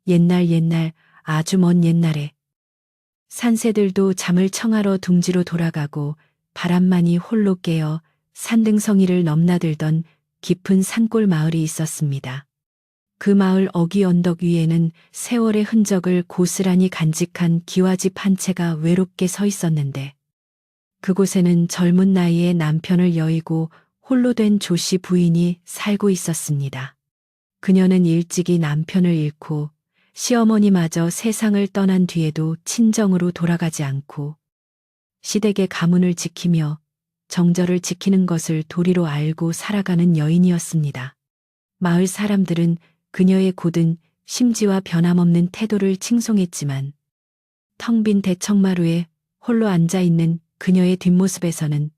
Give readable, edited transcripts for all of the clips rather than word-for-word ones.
옛날 아주 먼 옛날에 산새들도 잠을 청하러 둥지로 돌아가고 바람만이 홀로 깨어 산등성이를 넘나들던 깊은 산골 마을이 있었습니다. 그 마을 어귀 언덕 위에는 세월의 흔적을 고스란히 간직한 기와집 한 채가 외롭게 서 있었는데 그곳에는 젊은 나이에 남편을 여의고 홀로 된 조씨 부인이 살고 있었습니다. 그녀는 일찍이 남편을 잃고 시어머니마저 세상을 떠난 뒤에도 친정으로 돌아가지 않고 시댁의 가문을 지키며 정절을 지키는 것을 도리로 알고 살아가는 여인이었습니다. 마을 사람들은 그녀의 고든 심지와 변함없는 태도를 칭송했지만 텅 빈 대청마루에 홀로 앉아있는 그녀의 뒷모습에서는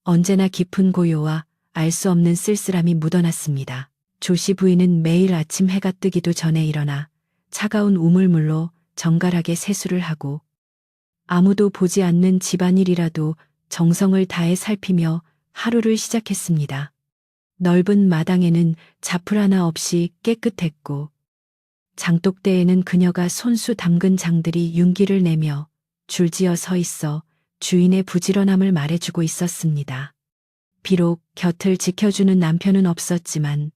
언제나 깊은 고요와 알 수 없는 쓸쓸함이 묻어났습니다. 조씨 부인은 매일 아침 해가 뜨기도 전에 일어나 차가운 우물물로 정갈하게 세수를 하고 아무도 보지 않는 집안일이라도 정성을 다해 살피며 하루를 시작했습니다. 넓은 마당에는 자풀 하나 없이 깨끗했고 장독대에는 그녀가 손수 담근 장들이 윤기를 내며 줄지어 서 있어 주인의 부지런함을 말해주고 있었습니다. 비록 곁을 지켜주는 남편은 없었지만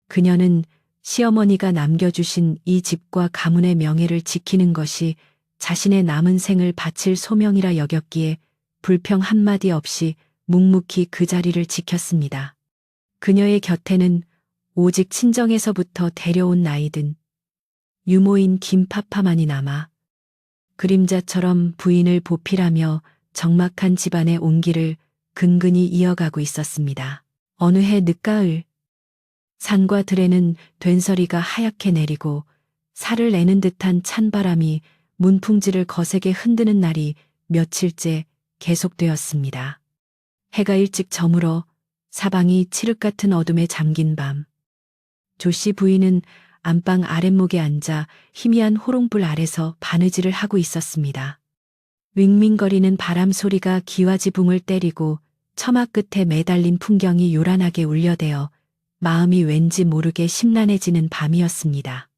그녀는 시어머니가 남겨주신 이 집과 가문의 명예를 지키는 것이 자신의 남은 생을 바칠 소명이라 여겼기에 불평 한마디 없이 묵묵히 그 자리를 지켰습니다. 그녀의 곁에는 오직 친정에서부터 데려온 나이든 유모인 김파파만이 남아 그림자처럼 부인을 보필하며 적막한 집안의 온기를 근근히 이어가고 있었습니다. 어느 해 늦가을 산과 들에는 된서리가 하얗게 내리고 살을 내는 듯한 찬바람이 문풍지를 거세게 흔드는 날이 며칠째 계속되었습니다. 해가 일찍 저물어 사방이 칠흑 같은 어둠에 잠긴 밤. 조씨 부인은 안방 아랫목에 앉아 희미한 호롱불 아래서 바느질을 하고 있었습니다. 윙윙거리는 바람 소리가 기와지붕을 때리고 처마 끝에 매달린 풍경이 요란하게 울려대어 마음이 왠지 모르게 심란해지는 밤이었습니다.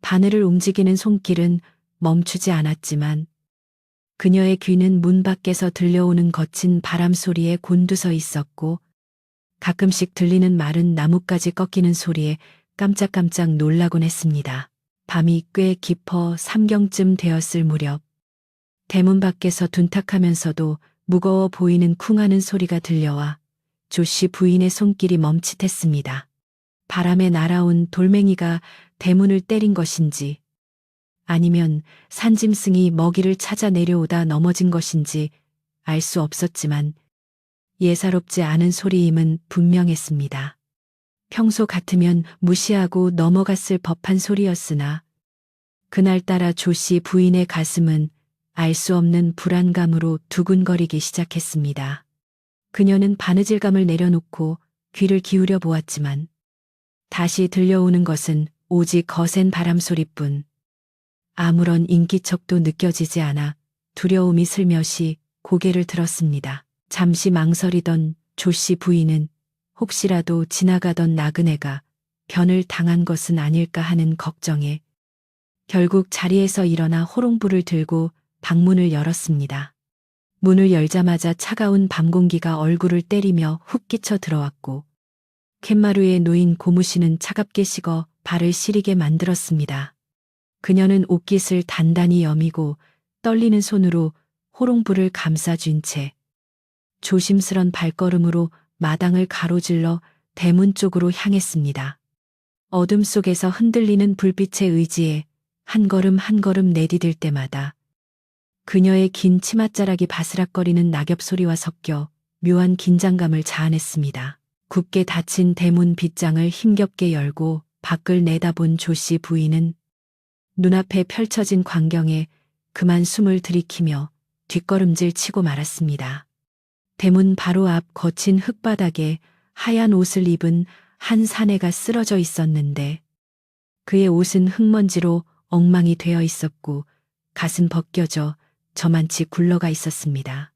바늘을 움직이는 손길은 멈추지 않았지만 그녀의 귀는 문 밖에서 들려오는 거친 바람 소리에 곤두서 있었고 가끔씩 들리는 마른 나뭇가지 꺾이는 소리에 깜짝깜짝 놀라곤 했습니다. 밤이 꽤 깊어 삼경쯤 되었을 무렵 대문 밖에서 둔탁하면서도 무거워 보이는 쿵하는 소리가 들려와 조씨 부인의 손길이 멈칫했습니다. 바람에 날아온 돌멩이가 대문을 때린 것인지 아니면 산짐승이 먹이를 찾아 내려오다 넘어진 것인지 알 수 없었지만 예사롭지 않은 소리임은 분명했습니다. 평소 같으면 무시하고 넘어갔을 법한 소리였으나 그날따라 조씨 부인의 가슴은 알 수 없는 불안감으로 두근거리기 시작했습니다. 그녀는 바느질감을 내려놓고 귀를 기울여 보았지만 다시 들려오는 것은 오직 거센 바람 소리뿐 아무런 인기척도 느껴지지 않아 두려움이 슬며시 고개를 들었습니다. 잠시 망설이던 조씨 부인은 혹시라도 지나가던 나그네가 변을 당한 것은 아닐까 하는 걱정에 결국 자리에서 일어나 호롱불을 들고 방문을 열었습니다. 문을 열자마자 차가운 밤 공기가 얼굴을 때리며 훅 끼쳐 들어왔고 툇마루에 놓인 고무신은 차갑게 식어 발을 시리게 만들었습니다. 그녀는 옷깃을 단단히 여미고 떨리는 손으로 호롱불을 감싸쥔 채 조심스런 발걸음으로 마당을 가로질러 대문 쪽으로 향했습니다. 어둠 속에서 흔들리는 불빛에 의지해 한 걸음 한 걸음 내디딜 때마다 그녀의 긴 치맛자락이 바스락거리는 낙엽 소리와 섞여 묘한 긴장감을 자아냈습니다. 굳게 닫힌 대문 빗장을 힘겹게 열고 밖을 내다본 조씨 부인은 눈앞에 펼쳐진 광경에 그만 숨을 들이키며 뒷걸음질 치고 말았습니다. 대문 바로 앞 거친 흙바닥에 하얀 옷을 입은 한 사내가 쓰러져 있었는데 그의 옷은 흙먼지로 엉망이 되어 있었고 갓은 벗겨져 저만치 굴러가 있었습니다.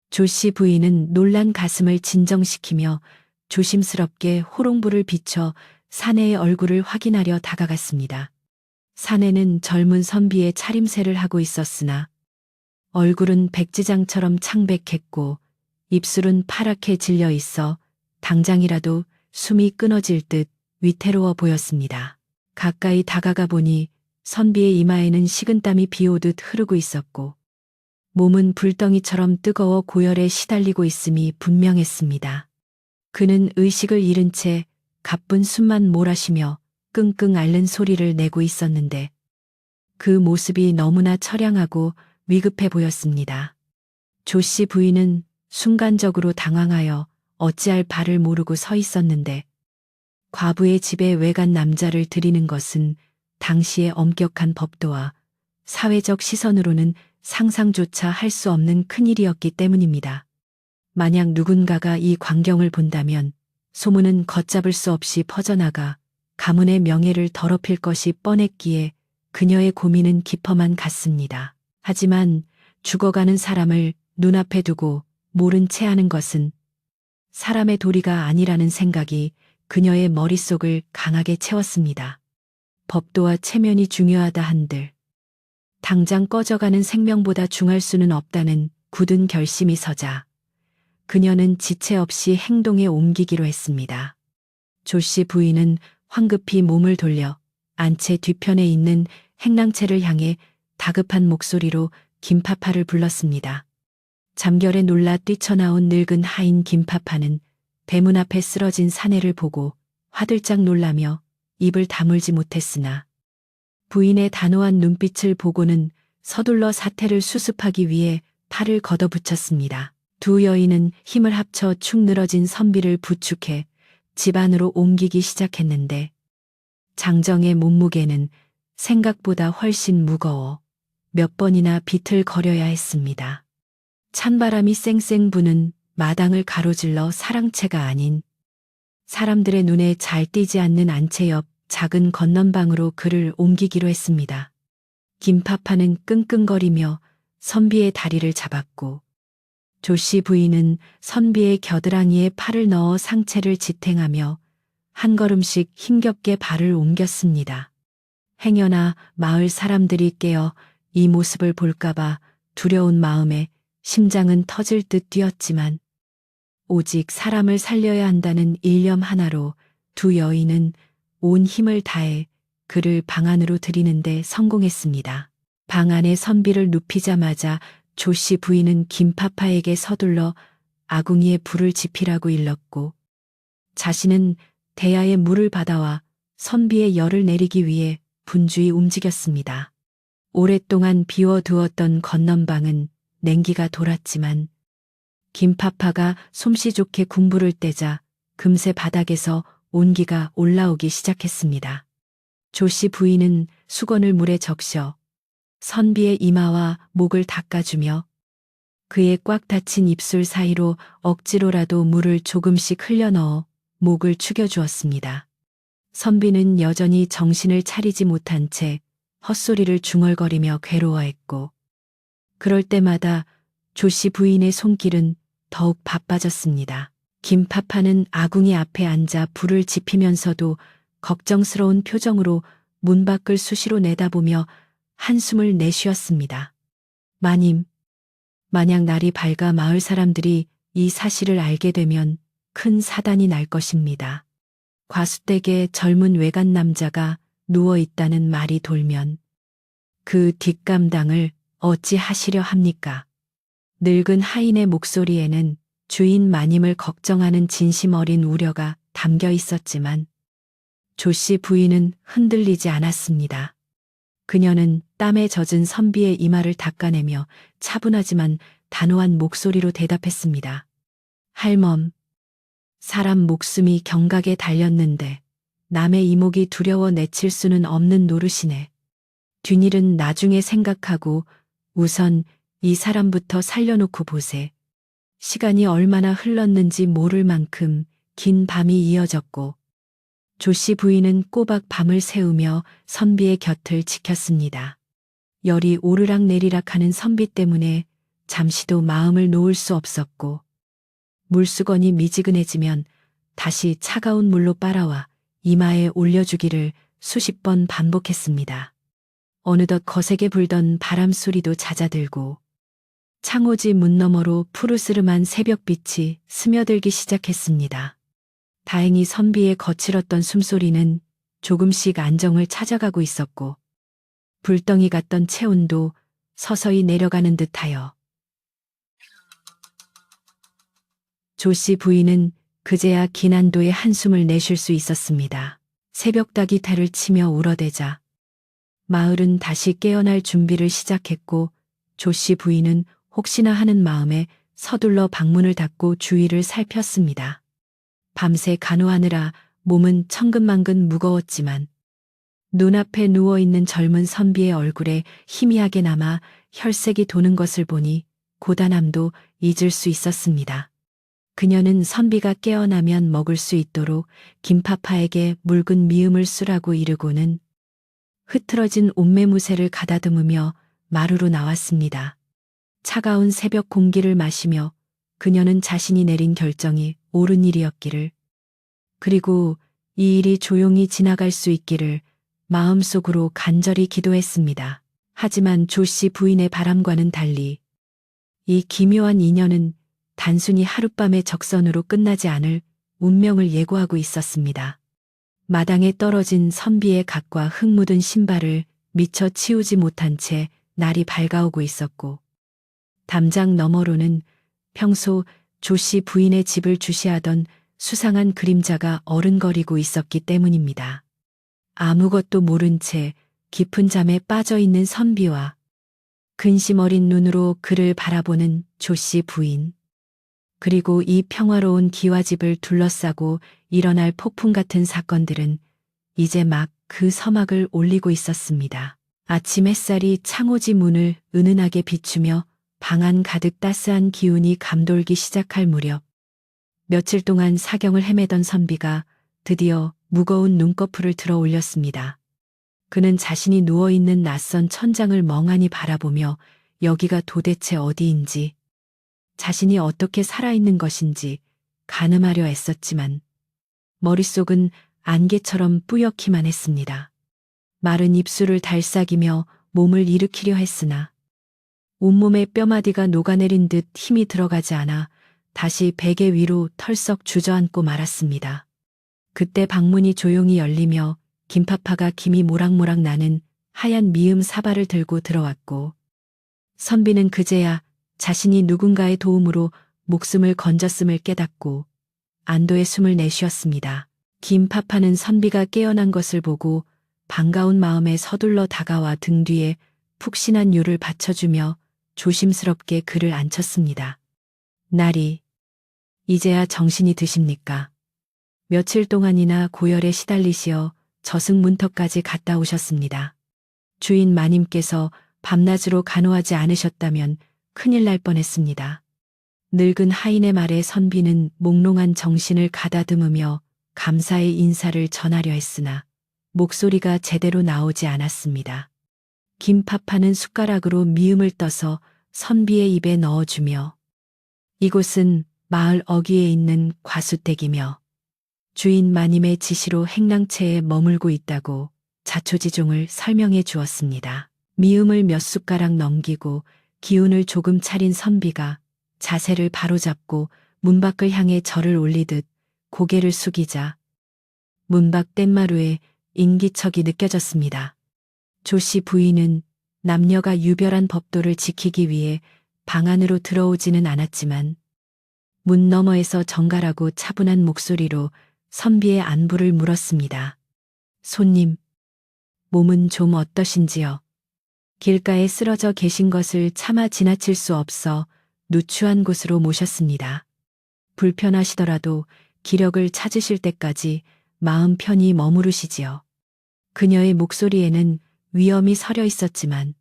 조씨 부인은 놀란 가슴을 진정시키며 조심스럽게 호롱불을 비춰 사내의 얼굴을 확인하려 다가갔습니다. 사내는 젊은 선비의 차림새를 하고 있었으나 얼굴은 백지장처럼 창백했고 입술은 파랗게 질려 있어 당장이라도 숨이 끊어질 듯 위태로워 보였습니다. 가까이 다가가 보니 선비의 이마에는 식은땀이 비오듯 흐르고 있었고 몸은 불덩이처럼 뜨거워 고열에 시달리고 있음이 분명했습니다. 그는 의식을 잃은 채 가쁜 숨만 몰아쉬며 끙끙 앓는 소리를 내고 있었는데 그 모습이 너무나 처량하고 위급해 보였습니다. 조씨 부인은 순간적으로 당황하여 어찌할 바를 모르고 서 있었는데 과부의 집에 외간 남자를 들이는 것은 당시의 엄격한 법도와 사회적 시선으로는 상상조차 할 수 없는 큰일이었기 때문입니다. 만약 누군가가 이 광경을 본다면 소문은 걷잡을 수 없이 퍼져나가 가문의 명예를 더럽힐 것이 뻔했기에 그녀의 고민은 깊어만 갔습니다. 하지만 죽어가는 사람을 눈앞에 두고 모른 채 하는 것은 사람의 도리가 아니라는 생각이 그녀의 머릿속을 강하게 채웠습니다. 법도와 체면이 중요하다 한들 당장 꺼져가는 생명보다 중할 수는 없다는 굳은 결심이 서자 그녀는 지체 없이 행동에 옮기기로 했습니다. 조씨 부인은 황급히 몸을 돌려 안채 뒤편에 있는 행랑채를 향해 다급한 목소리로 김파파를 불렀습니다. 잠결에 놀라 뛰쳐나온 늙은 하인 김파파는 대문 앞에 쓰러진 사내를 보고 화들짝 놀라며 입을 다물지 못했으나 부인의 단호한 눈빛을 보고는 서둘러 사태를 수습하기 위해 팔을 걷어붙였습니다. 두 여인은 힘을 합쳐 축 늘어진 선비를 부축해 집 안으로 옮기기 시작했는데 장정의 몸무게는 생각보다 훨씬 무거워 몇 번이나 비틀거려야 했습니다. 찬바람이 쌩쌩 부는 마당을 가로질러 사랑채가 아닌 사람들의 눈에 잘 띄지 않는 안채 옆 작은 건넌방으로 그를 옮기기로 했습니다. 김파파는 끙끙거리며 선비의 다리를 잡았고 조씨 부인은 선비의 겨드랑이에 팔을 넣어 상체를 지탱하며 한 걸음씩 힘겹게 발을 옮겼습니다. 행여나 마을 사람들이 깨어 이 모습을 볼까봐 두려운 마음에 심장은 터질 듯 뛰었지만 오직 사람을 살려야 한다는 일념 하나로 두 여인은 온 힘을 다해 그를 방 안으로 들이는데 성공했습니다. 방 안에 선비를 눕히자마자 조씨 부인은 김파파에게 서둘러 아궁이에 불을 지피라고 일렀고 자신은 대야에 물을 받아와 선비의 열을 내리기 위해 분주히 움직였습니다. 오랫동안 비워두었던 건넌방은 냉기가 돌았지만 김파파가 솜씨 좋게 군부를 떼자 금세 바닥에서 온기가 올라오기 시작했습니다. 조씨 부인은 수건을 물에 적셔 선비의 이마와 목을 닦아주며 그의 꽉 닫힌 입술 사이로 억지로라도 물을 조금씩 흘려넣어 목을 축여주었습니다. 선비는 여전히 정신을 차리지 못한 채 헛소리를 중얼거리며 괴로워했고 그럴 때마다 조씨 부인의 손길은 더욱 바빠졌습니다. 김파파는 아궁이 앞에 앉아 불을 지피면서도 걱정스러운 표정으로 문 밖을 수시로 내다보며 한숨을 내쉬었습니다. 마님, 만약 날이 밝아 마을 사람들이 이 사실을 알게 되면 큰 사단이 날 것입니다. 과수댁에 젊은 외간 남자가 누워 있다는 말이 돌면 그 뒷감당을 어찌 하시려 합니까? 늙은 하인의 목소리에는 주인 마님을 걱정하는 진심 어린 우려가 담겨 있었지만 조씨 부인은 흔들리지 않았습니다. 그녀는 땀에 젖은 선비의 이마를 닦아내며 차분하지만 단호한 목소리로 대답했습니다. 할멈, 사람 목숨이 경각에 달렸는데 남의 이목이 두려워 내칠 수는 없는 노릇이네. 뒷일은 나중에 생각하고 우선 이 사람부터 살려놓고 보세. 시간이 얼마나 흘렀는지 모를 만큼 긴 밤이 이어졌고 조씨 부인은 꼬박 밤을 새우며 선비의 곁을 지켰습니다. 열이 오르락 내리락 하는 선비 때문에 잠시도 마음을 놓을 수 없었고 물수건이 미지근해지면 다시 차가운 물로 빨아와 이마에 올려주기를 수십 번 반복했습니다. 어느덧 거세게 불던 바람 소리도 잦아들고 창호지 문 너머로 푸르스름한 새벽빛이 스며들기 시작했습니다. 다행히 선비의 거칠었던 숨소리는 조금씩 안정을 찾아가고 있었고 불덩이 같던 체온도 서서히 내려가는 듯하여 조씨 부인은 그제야 긴 한도의 한숨을 내쉴 수 있었습니다. 새벽닭이 달을 치며 울어대자 마을은 다시 깨어날 준비를 시작했고 조씨 부인은 혹시나 하는 마음에 서둘러 방문을 닫고 주위를 살폈습니다. 밤새 간호하느라 몸은 천근만근 무거웠지만 눈앞에 누워있는 젊은 선비의 얼굴에 희미하게 남아 혈색이 도는 것을 보니 고단함도 잊을 수 있었습니다. 그녀는 선비가 깨어나면 먹을 수 있도록 김파파에게 묽은 미음을 쓰라고 이르고는 흐트러진 옷매무새를 가다듬으며 마루로 나왔습니다. 차가운 새벽 공기를 마시며 그녀는 자신이 내린 결정이 옳은 일이었기를, 그리고 이 일이 조용히 지나갈 수 있기를 마음속으로 간절히 기도했습니다. 하지만 조씨 부인의 바람과는 달리 이 기묘한 인연은 단순히 하룻밤의 적선으로 끝나지 않을 운명을 예고하고 있었습니다. 마당에 떨어진 선비의 각과 흙 묻은 신발을 미처 치우지 못한 채 날이 밝아오고 있었고 담장 너머로는 평소 조씨 부인의 집을 주시하던 수상한 그림자가 어른거리고 있었기 때문입니다. 아무것도 모른 채 깊은 잠에 빠져 있는 선비와 근심 어린 눈으로 그를 바라보는 조씨 부인, 그리고 이 평화로운 기와집을 둘러싸고 일어날 폭풍 같은 사건들은 이제 막 그 서막을 올리고 있었습니다. 아침 햇살이 창호지 문을 은은하게 비추며 방 안 가득 따스한 기운이 감돌기 시작할 무렵 며칠 동안 사경을 헤매던 선비가 드디어 무거운 눈꺼풀을 들어 올렸습니다. 그는 자신이 누워있는 낯선 천장을 멍하니 바라보며 여기가 도대체 어디인지, 자신이 어떻게 살아있는 것인지 가늠하려 애썼지만 머릿속은 안개처럼 뿌옇기만 했습니다. 마른 입술을 달싹이며 몸을 일으키려 했으나 온몸의 뼈마디가 녹아내린 듯 힘이 들어가지 않아 다시 베개 위로 털썩 주저앉고 말았습니다. 그때 방문이 조용히 열리며 김파파가 김이 모락모락 나는 하얀 미음 사발을 들고 들어왔고 선비는 그제야 자신이 누군가의 도움으로 목숨을 건졌음을 깨닫고 안도의 숨을 내쉬었습니다. 김파파는 선비가 깨어난 것을 보고 반가운 마음에 서둘러 다가와 등 뒤에 푹신한 유를 받쳐주며 조심스럽게 그를 앉혔습니다. 나리, 이제야 정신이 드십니까? 며칠 동안이나 고열에 시달리시어 저승문턱까지 갔다 오셨습니다. 주인 마님께서 밤낮으로 간호하지 않으셨다면 큰일 날 뻔했습니다. 늙은 하인의 말에 선비는 몽롱한 정신을 가다듬으며 감사의 인사를 전하려 했으나 목소리가 제대로 나오지 않았습니다. 김파파는 숟가락으로 미음을 떠서 선비의 입에 넣어주며 이곳은 마을 어귀에 있는 과수댁이며 주인 마님의 지시로 행랑채에 머물고 있다고 자초지종을 설명해 주었습니다. 미음을 몇 숟가락 넘기고 기운을 조금 차린 선비가 자세를 바로잡고 문밖을 향해 절을 올리듯 고개를 숙이자 문밖 뗏마루에 인기척이 느껴졌습니다. 조씨 부인은 남녀가 유별한 법도를 지키기 위해 방 안으로 들어오지는 않았지만 문 너머에서 정갈하고 차분한 목소리로 선비의 안부를 물었습니다. 손님, 몸은 좀 어떠신지요? 길가에 쓰러져 계신 것을 차마 지나칠 수 없어 누추한 곳으로 모셨습니다. 불편하시더라도 기력을 찾으실 때까지 마음 편히 머무르시지요. 그녀의 목소리에는 위엄이 서려 있었지만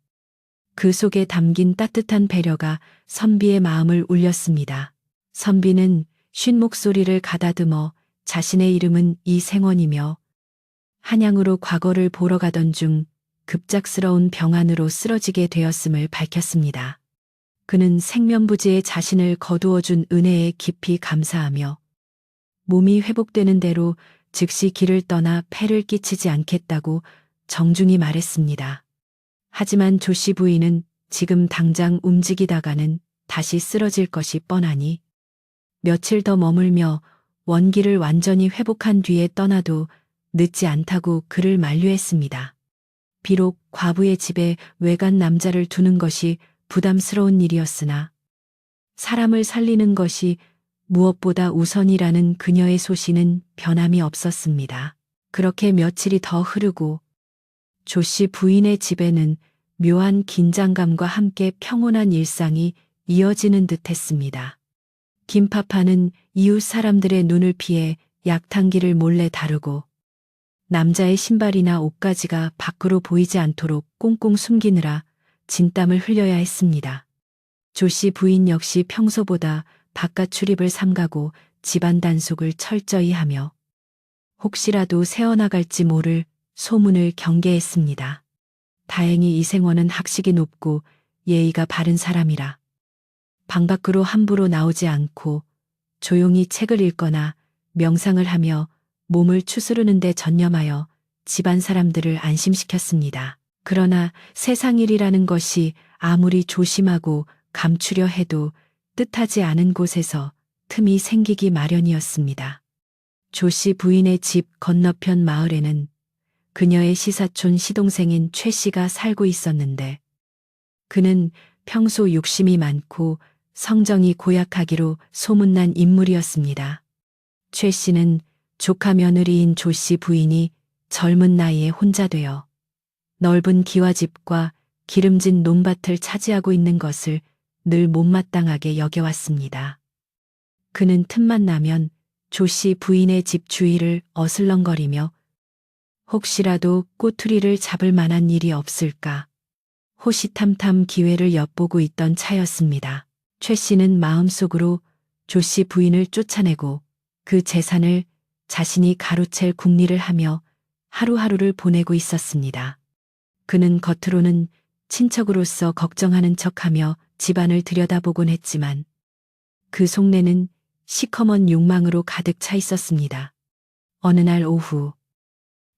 그 속에 담긴 따뜻한 배려가 선비의 마음을 울렸습니다. 선비는 쉰 목소리를 가다듬어 자신의 이름은 이생원이며 한양으로 과거를 보러 가던 중 급작스러운 병환으로 쓰러지게 되었음을 밝혔습니다. 그는 생면부지에 자신을 거두어준 은혜에 깊이 감사하며 몸이 회복되는 대로 즉시 길을 떠나 폐를 끼치지 않겠다고 정중히 말했습니다. 하지만 조 씨 부인은 지금 당장 움직이다가는 다시 쓰러질 것이 뻔하니 며칠 더 머물며 원기를 완전히 회복한 뒤에 떠나도 늦지 않다고 그를 만류했습니다. 비록 과부의 집에 외간 남자를 두는 것이 부담스러운 일이었으나 사람을 살리는 것이 무엇보다 우선이라는 그녀의 소신은 변함이 없었습니다. 그렇게 며칠이 더 흐르고 조 씨 부인의 집에는 묘한 긴장감과 함께 평온한 일상이 이어지는 듯했습니다. 김파파는 이웃 사람들의 눈을 피해 약탕기를 몰래 다루고 남자의 신발이나 옷가지가 밖으로 보이지 않도록 꽁꽁 숨기느라 진땀을 흘려야 했습니다. 조 씨 부인 역시 평소보다 바깥 출입을 삼가고 집안 단속을 철저히 하며 혹시라도 새어나갈지 모를 소문을 경계했습니다. 다행히 이생원은 학식이 높고 예의가 바른 사람이라 방 밖으로 함부로 나오지 않고 조용히 책을 읽거나 명상을 하며 몸을 추스르는 데 전념하여 집안 사람들을 안심시켰습니다. 그러나 세상 일이라는 것이 아무리 조심하고 감추려 해도 뜻하지 않은 곳에서 틈이 생기기 마련이었습니다. 조 씨 부인의 집 건너편 마을에는 그녀의 시사촌 시동생인 최 씨가 살고 있었는데 그는 평소 욕심이 많고 성정이 고약하기로 소문난 인물이었습니다. 최 씨는 조카 며느리인 조 씨 부인이 젊은 나이에 혼자 되어 넓은 기와집과 기름진 논밭을 차지하고 있는 것을 늘 못마땅하게 여겨왔습니다. 그는 틈만 나면 조 씨 부인의 집 주위를 어슬렁거리며 혹시라도 꼬투리를 잡을 만한 일이 없을까 호시탐탐 기회를 엿보고 있던 차였습니다. 최 씨는 마음속으로 조 씨 부인을 쫓아내고 그 재산을 자신이 가로챌 궁리를 하며 하루하루를 보내고 있었습니다. 그는 겉으로는 친척으로서 걱정하는 척하며 집안을 들여다보곤 했지만 그 속내는 시커먼 욕망으로 가득 차 있었습니다. 어느 날 오후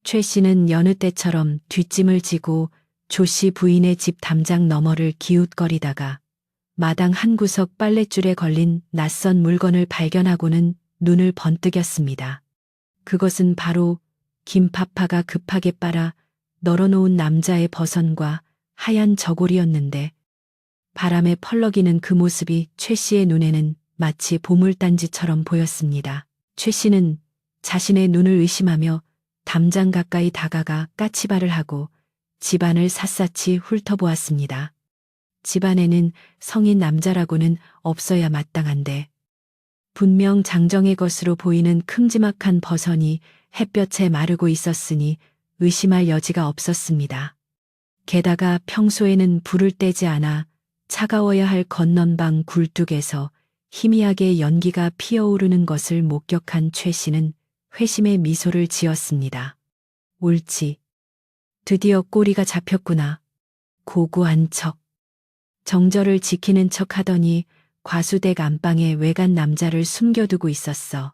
최 씨는 여느 때처럼 뒷짐을 지고 조 씨 부인의 집 담장 너머를 기웃거리다가 마당 한 구석 빨랫줄에 걸린 낯선 물건을 발견하고는 눈을 번뜩였습니다. 그것은 바로 김파파가 급하게 빨아 널어놓은 남자의 버선과 하얀 저고리였는데 바람에 펄럭이는 그 모습이 최 씨의 눈에는 마치 보물단지처럼 보였습니다. 최 씨는 자신의 눈을 의심하며 담장 가까이 다가가 까치발을 하고 집안을 샅샅이 훑어보았습니다. 집안에는 성인 남자라고는 없어야 마땅한데 분명 장정의 것으로 보이는 큼지막한 버선이 햇볕에 마르고 있었으니 의심할 여지가 없었습니다. 게다가 평소에는 불을 떼지 않아 차가워야 할 건넌방 굴뚝에서 희미하게 연기가 피어오르는 것을 목격한 최 씨는 회심의 미소를 지었습니다. 옳지. 드디어 꼬리가 잡혔구나. 고고한 척. 정절을 지키는 척 하더니 과수댁 안방에 외간 남자를 숨겨두고 있었어.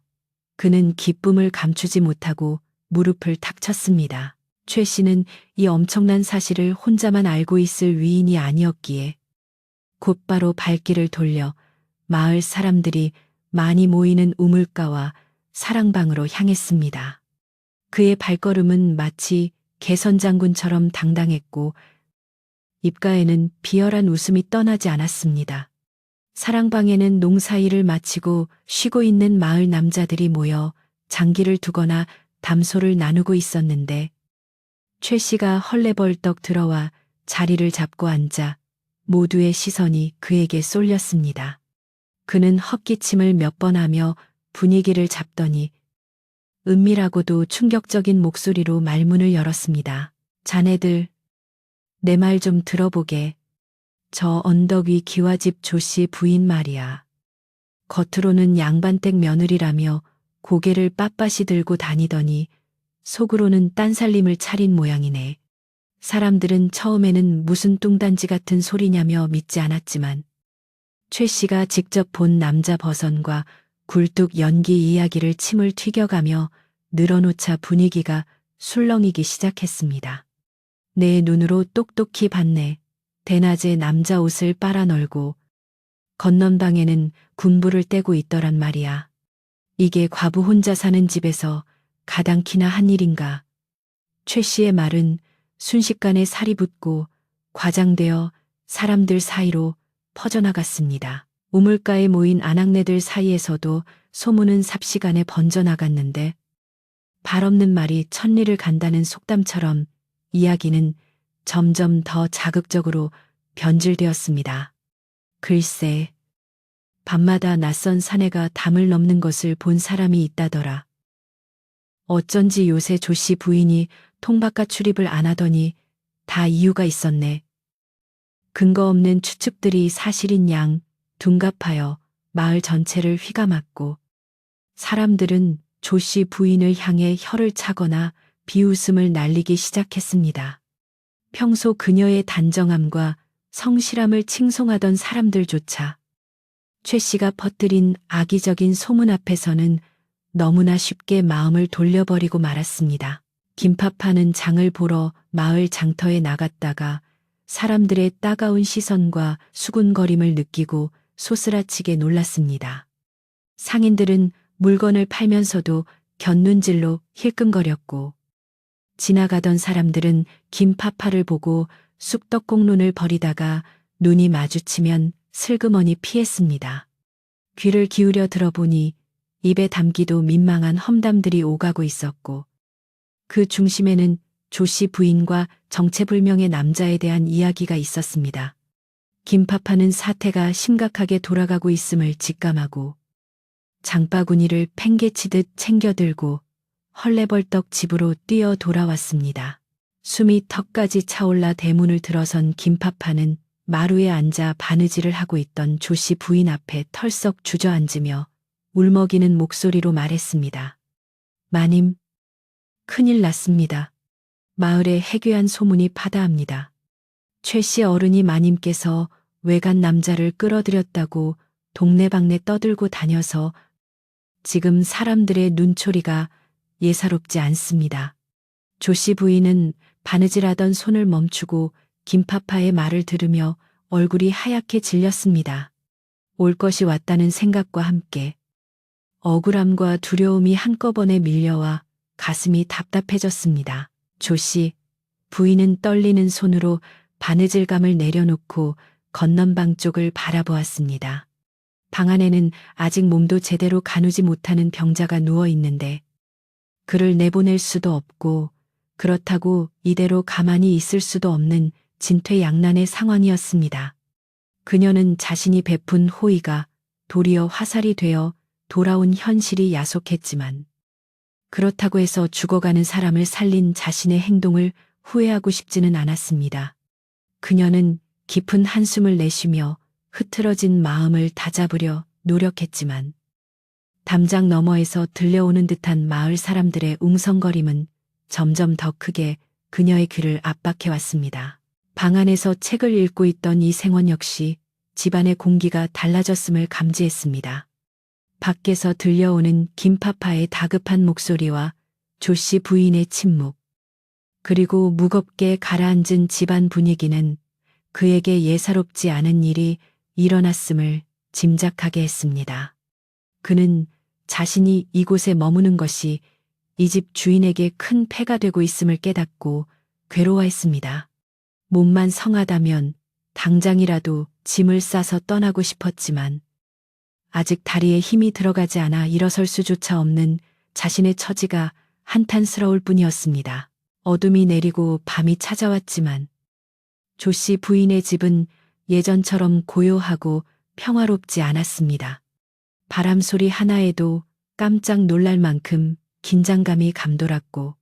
그는 기쁨을 감추지 못하고 무릎을 탁 쳤습니다. 최 씨는 이 엄청난 사실을 혼자만 알고 있을 위인이 아니었기에 곧바로 발길을 돌려 마을 사람들이 많이 모이는 우물가와 사랑방으로 향했습니다. 그의 발걸음은 마치 개선장군처럼 당당했고 입가에는 비열한 웃음이 떠나지 않았습니다. 사랑방에는 농사일을 마치고 쉬고 있는 마을 남자들이 모여 장기를 두거나 담소를 나누고 있었는데 최 씨가 헐레벌떡 들어와 자리를 잡고 앉아 모두의 시선이 그에게 쏠렸습니다. 그는 헛기침을 몇 번 하며 분위기를 잡더니 은밀하고도 충격적인 목소리로 말문을 열었습니다. 자네들, 내 말 좀 들어보게. 저 언덕 위 기와집 조 씨 부인 말이야. 겉으로는 양반댁 며느리라며 고개를 빳빳이 들고 다니더니 속으로는 딴살림을 차린 모양이네. 사람들은 처음에는 무슨 뚱단지 같은 소리냐며 믿지 않았지만 최 씨가 직접 본 남자 버선과 굴뚝 연기 이야기를 침을 튀겨가며 늘어놓자 분위기가 술렁이기 시작했습니다. 내 눈으로 똑똑히 봤네. 대낮에 남자 옷을 빨아널고 건넌방에는 군부를 떼고 있더란 말이야. 이게 과부 혼자 사는 집에서 가당키나 한 일인가. 최 씨의 말은 순식간에 살이 붙고 과장되어 사람들 사이로 퍼져나갔습니다. 우물가에 모인 아낙네들 사이에서도 소문은 삽시간에 번져나갔는데 발 없는 말이 천리를 간다는 속담처럼 이야기는 점점 더 자극적으로 변질되었습니다. 글쎄, 밤마다 낯선 사내가 담을 넘는 것을 본 사람이 있다더라. 어쩐지 요새 조씨 부인이 통바깥 출입을 안 하더니 다 이유가 있었네. 근거 없는 추측들이 사실인 양 둔갑하여 마을 전체를 휘감았고 사람들은 조씨 부인을 향해 혀를 차거나 비웃음을 날리기 시작했습니다. 평소 그녀의 단정함과 성실함을 칭송하던 사람들조차 최 씨가 퍼뜨린 악의적인 소문 앞에서는 너무나 쉽게 마음을 돌려버리고 말았습니다. 김파파는 장을 보러 마을 장터에 나갔다가 사람들의 따가운 시선과 수군거림을 느끼고 소스라치게 놀랐습니다. 상인들은 물건을 팔면서도 곁눈질로 힐끔거렸고 지나가던 사람들은 김파파를 보고 쑥떡공론을 벌이다가 눈이 마주치면 슬그머니 피했습니다. 귀를 기울여 들어보니 입에 담기도 민망한 험담들이 오가고 있었고 그 중심에는 조씨 부인과 정체불명의 남자에 대한 이야기가 있었습니다. 김파파는 사태가 심각하게 돌아가고 있음을 직감하고 장바구니를 팽개치듯 챙겨들고 헐레벌떡 집으로 뛰어 돌아왔습니다. 숨이 턱까지 차올라 대문을 들어선 김파파는 마루에 앉아 바느질을 하고 있던 조씨 부인 앞에 털썩 주저앉으며 울먹이는 목소리로 말했습니다. 마님, 큰일 났습니다. 마을에 해괴한 소문이 파다합니다. 최 씨 어른이 마님께서 외간 남자를 끌어들였다고 동네방네 떠들고 다녀서 지금 사람들의 눈초리가 예사롭지 않습니다. 조씨 부인은 바느질하던 손을 멈추고 김파파의 말을 들으며 얼굴이 하얗게 질렸습니다. 올 것이 왔다는 생각과 함께 억울함과 두려움이 한꺼번에 밀려와 가슴이 답답해졌습니다. 조씨 부인은 떨리는 손으로 바느질감을 내려놓고 건넌방 쪽을 바라보았습니다. 방 안에는 아직 몸도 제대로 가누지 못하는 병자가 누워 있는데 그를 내보낼 수도 없고 그렇다고 이대로 가만히 있을 수도 없는 진퇴양난의 상황이었습니다. 그녀는 자신이 베푼 호의가 도리어 화살이 되어 돌아온 현실이 야속했지만 그렇다고 해서 죽어가는 사람을 살린 자신의 행동을 후회하고 싶지는 않았습니다. 그녀는 깊은 한숨을 내쉬며 흐트러진 마음을 다잡으려 노력했지만 담장 너머에서 들려오는 듯한 마을 사람들의 웅성거림은 점점 더 크게 그녀의 귀를 압박해왔습니다. 방 안에서 책을 읽고 있던 이 생원 역시 집안의 공기가 달라졌음을 감지했습니다. 밖에서 들려오는 김파파의 다급한 목소리와 조씨 부인의 침묵, 그리고 무겁게 가라앉은 집안 분위기는 그에게 예사롭지 않은 일이 일어났음을 짐작하게 했습니다. 그는 자신이 이곳에 머무는 것이 이 집 주인에게 큰 폐가 되고 있음을 깨닫고 괴로워했습니다. 몸만 성하다면 당장이라도 짐을 싸서 떠나고 싶었지만 아직 다리에 힘이 들어가지 않아 일어설 수조차 없는 자신의 처지가 한탄스러울 뿐이었습니다. 어둠이 내리고 밤이 찾아왔지만 조씨 부인의 집은 예전처럼 고요하고 평화롭지 않았습니다. 바람 소리 하나에도 깜짝 놀랄 만큼 긴장감이 감돌았고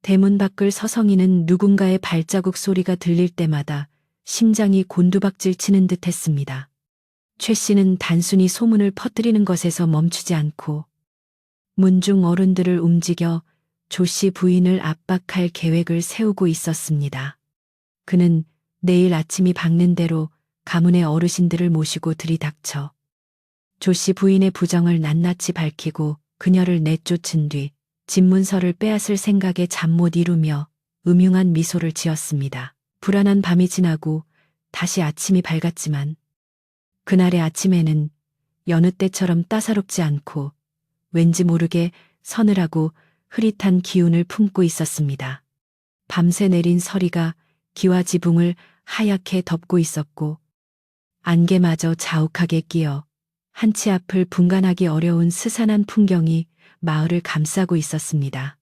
대문 밖을 서성이는 누군가의 발자국 소리가 들릴 때마다 심장이 곤두박질 치는 듯 했습니다. 최 씨는 단순히 소문을 퍼뜨리는 것에서 멈추지 않고 문중 어른들을 움직여 조씨 부인을 압박할 계획을 세우고 있었습니다. 그는 내일 아침이 밝는 대로 가문의 어르신들을 모시고 들이닥쳐 조씨 부인의 부정을 낱낱이 밝히고 그녀를 내쫓은 뒤 집문서를 빼앗을 생각에 잠 못 이루며 음흉한 미소를 지었습니다. 불안한 밤이 지나고 다시 아침이 밝았지만 그날의 아침에는 여느 때처럼 따사롭지 않고 왠지 모르게 서늘하고 흐릿한 기운을 품고 있었습니다. 밤새 내린 서리가 기와 지붕을 하얗게 덮고 있었고 안개마저 자욱하게 끼어 한치 앞을 분간하기 어려운 스산한 풍경이 마을을 감싸고 있었습니다.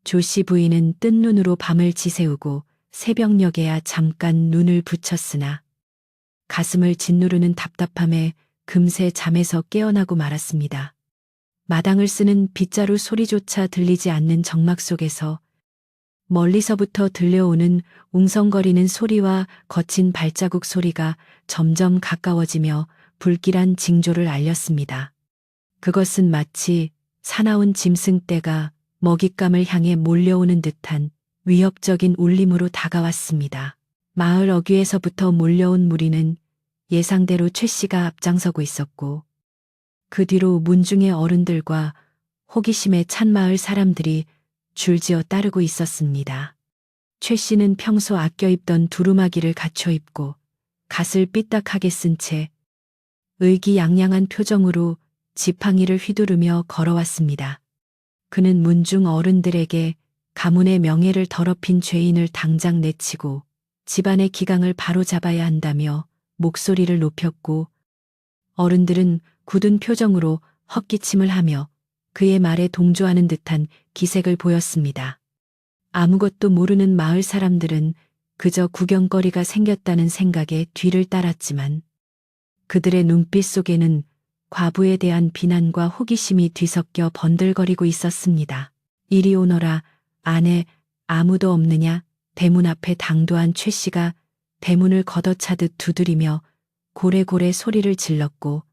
조씨 부인은 뜬 눈으로 밤을 지새우고 새벽녘에야 잠깐 눈을 붙였으나 가슴을 짓누르는 답답함에 금세 잠에서 깨어나고 말았습니다. 마당을 쓰는 빗자루 소리조차 들리지 않는 정막 속에서 멀리서부터 들려오는 웅성거리는 소리와 거친 발자국 소리가 점점 가까워지며 불길한 징조를 알렸습니다. 그것은 마치 사나운 짐승떼가 먹잇감을 향해 몰려오는 듯한 위협적인 울림으로 다가왔습니다. 마을 어귀에서부터 몰려온 무리는 예상대로 최 씨가 앞장서고 있었고 그 뒤로 문중의 어른들과 호기심에 찬 마을 사람들이 줄지어 따르고 있었습니다. 최 씨는 평소 아껴 입던 두루마기를 갖춰 입고 갓을 삐딱하게 쓴 채 의기양양한 표정으로 지팡이를 휘두르며 걸어왔습니다. 그는 문중 어른들에게 가문의 명예를 더럽힌 죄인을 당장 내치고 집안의 기강을 바로잡아야 한다며 목소리를 높였고 어른들은 굳은 표정으로 헛기침을 하며 그의 말에 동조하는 듯한 기색을 보였습니다. 아무것도 모르는 마을 사람들은 그저 구경거리가 생겼다는 생각에 뒤를 따랐지만 그들의 눈빛 속에는 과부에 대한 비난과 호기심이 뒤섞여 번들거리고 있었습니다. 이리 오너라, 안에 아무도 없느냐? 대문 앞에 당도한 최 씨가 대문을 걷어차듯 두드리며 고래고래 소리를 질렀고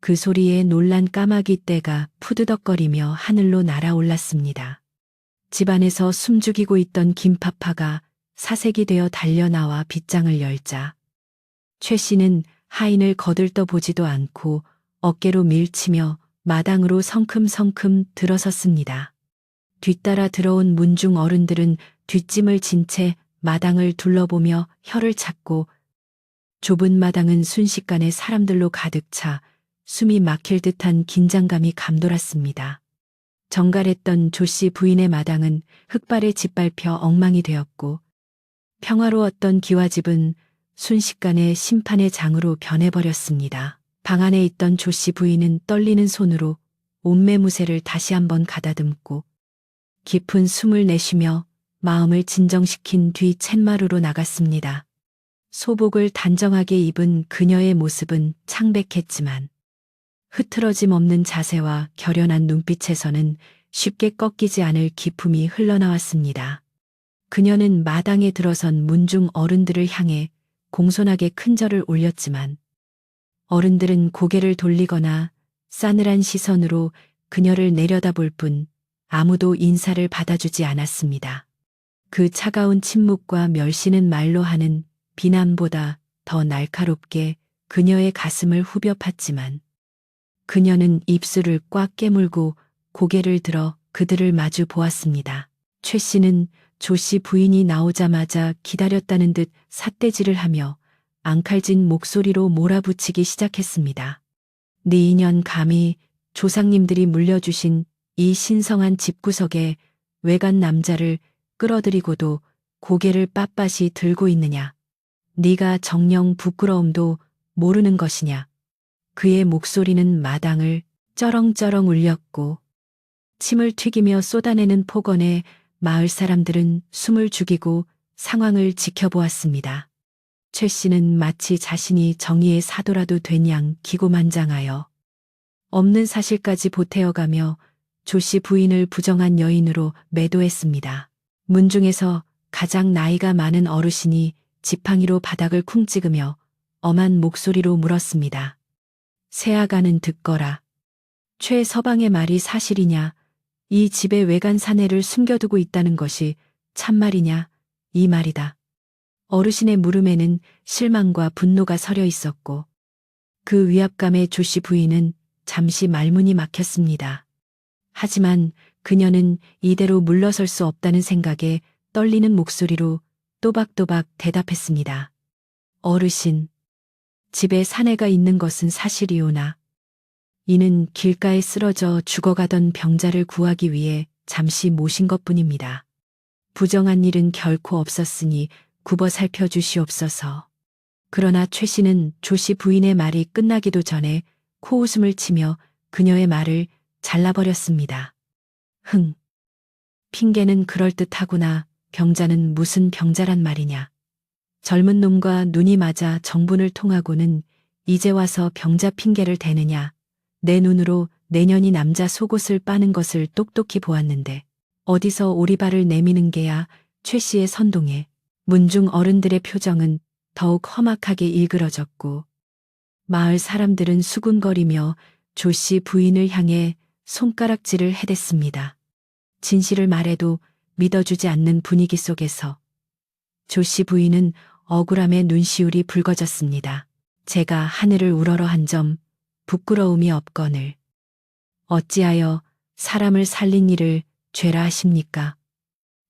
그 소리에 놀란 까마귀 떼가 푸드덕거리며 하늘로 날아올랐습니다. 집안에서 숨죽이고 있던 김파파가 사색이 되어 달려나와 빗장을 열자 최 씨는 하인을 거들떠 보지도 않고 어깨로 밀치며 마당으로 성큼성큼 들어섰습니다. 뒤따라 들어온 문중 어른들은 뒷짐을 진 채 마당을 둘러보며 혀를 찾고 좁은 마당은 순식간에 사람들로 가득 차 숨이 막힐 듯한 긴장감이 감돌았습니다. 정갈했던 조씨 부인의 마당은 흙발에 짓밟혀 엉망이 되었고 평화로웠던 기와집은 순식간에 심판의 장으로 변해버렸습니다. 방 안에 있던 조씨 부인은 떨리는 손으로 옷매무새를 다시 한번 가다듬고 깊은 숨을 내쉬며 마음을 진정시킨 뒤 쳇마루로 나갔습니다. 소복을 단정하게 입은 그녀의 모습은 창백했지만 흐트러짐 없는 자세와 결연한 눈빛에서는 쉽게 꺾이지 않을 기품이 흘러나왔습니다. 그녀는 마당에 들어선 문중 어른들을 향해 공손하게 큰절을 올렸지만 어른들은 고개를 돌리거나 싸늘한 시선으로 그녀를 내려다볼 뿐 아무도 인사를 받아주지 않았습니다. 그 차가운 침묵과 멸시는 말로 하는 비난보다 더 날카롭게 그녀의 가슴을 후벼 팠지만 그녀는 입술을 꽉 깨물고 고개를 들어 그들을 마주 보았습니다. 최 씨는 조 씨 부인이 나오자마자 기다렸다는 듯 삿대질을 하며 앙칼진 목소리로 몰아붙이기 시작했습니다. 네 인연 감히 조상님들이 물려주신 이 신성한 집구석에 외간 남자를 끌어들이고도 고개를 빳빳이 들고 있느냐. 네가 정녕 부끄러움도 모르는 것이냐. 그의 목소리는 마당을 쩌렁쩌렁 울렸고 침을 튀기며 쏟아내는 폭언에 마을 사람들은 숨을 죽이고 상황을 지켜보았습니다. 최 씨는 마치 자신이 정의의 사도라도 된 양 기고만장하여 없는 사실까지 보태어가며 조 씨 부인을 부정한 여인으로 매도했습니다. 문중에서 가장 나이가 많은 어르신이 지팡이로 바닥을 쿵 찍으며 엄한 목소리로 물었습니다. 새아가는 듣거라. 최 서방의 말이 사실이냐? 이 집에 외간 사내를 숨겨두고 있다는 것이 참말이냐? 이 말이다. 어르신의 물음에는 실망과 분노가 서려 있었고 그 위압감에 조 씨 부인은 잠시 말문이 막혔습니다. 하지만 그녀는 이대로 물러설 수 없다는 생각에 떨리는 목소리로 또박또박 대답했습니다. 어르신, 집에 사내가 있는 것은 사실이오나 이는 길가에 쓰러져 죽어가던 병자를 구하기 위해 잠시 모신 것뿐입니다. 부정한 일은 결코 없었으니 굽어 살펴주시옵소서. 그러나 최 씨는 조 씨 부인의 말이 끝나기도 전에 코웃음을 치며 그녀의 말을 잘라버렸습니다. 흥. 핑계는 그럴듯하구나. 병자는 무슨 병자란 말이냐. 젊은 놈과 눈이 맞아 정분을 통하고는 이제 와서 병자 핑계를 대느냐. 내 눈으로 내년이 남자 속옷을 빠는 것을 똑똑히 보았는데 어디서 오리발을 내미는 게야. 최 씨의 선동에 문중 어른들의 표정은 더욱 험악하게 일그러졌고 마을 사람들은 수군거리며 조 씨 부인을 향해 손가락질을 해댔습니다. 진실을 말해도 믿어주지 않는 분위기 속에서 조 씨 부인은 억울함에 눈시울이 붉어졌습니다. 제가 하늘을 우러러 한 점 부끄러움이 없거늘 어찌하여 사람을 살린 일을 죄라 하십니까?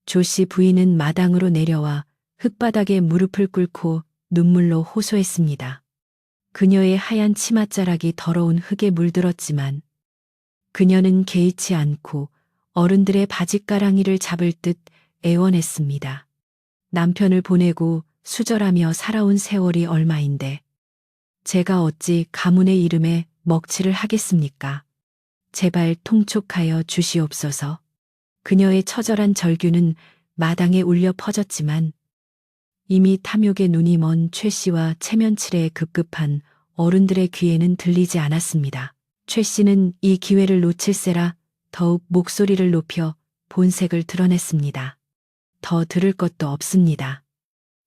조 씨 부인은 마당으로 내려와 흙바닥에 무릎을 꿇고 눈물로 호소했습니다. 그녀의 하얀 치맛자락이 더러운 흙에 물들었지만 그녀는 개의치 않고 어른들의 바짓가랑이를 잡을 듯 애원했습니다. 남편을 보내고 수절하며 살아온 세월이 얼마인데 제가 어찌 가문의 이름에 먹칠을 하겠습니까? 제발 통촉하여 주시옵소서. 그녀의 처절한 절규는 마당에 울려 퍼졌지만 이미 탐욕의 눈이 먼 최 씨와 체면칠에 급급한 어른들의 귀에는 들리지 않았습니다. 최 씨는 이 기회를 놓칠세라 더욱 목소리를 높여 본색을 드러냈습니다. 더 들을 것도 없습니다.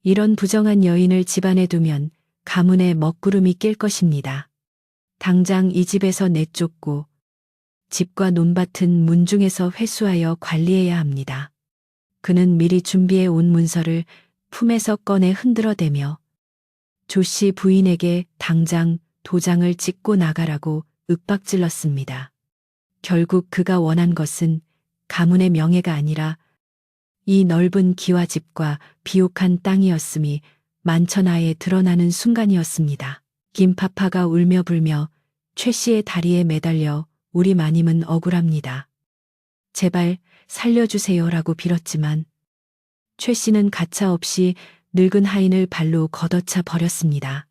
이런 부정한 여인을 집안에 두면 가문의 먹구름이 낄 것입니다. 당장 이 집에서 내쫓고 집과 논밭은 문중에서 회수하여 관리해야 합니다. 그는 미리 준비해 온 문서를 품에서 꺼내 흔들어대며 조 씨 부인에게 당장 도장을 찍고 나가라고 윽박질렀습니다. 결국 그가 원한 것은 가문의 명예가 아니라 이 넓은 기와집과 비옥한 땅이었음이 만천하에 드러나는 순간이었습니다. 김파파가 울며 불며 최 씨의 다리에 매달려 우리 마님은 억울합니다. 제발 살려주세요라고 빌었지만 최 씨는 가차없이 늙은 하인을 발로 걷어차 버렸습니다.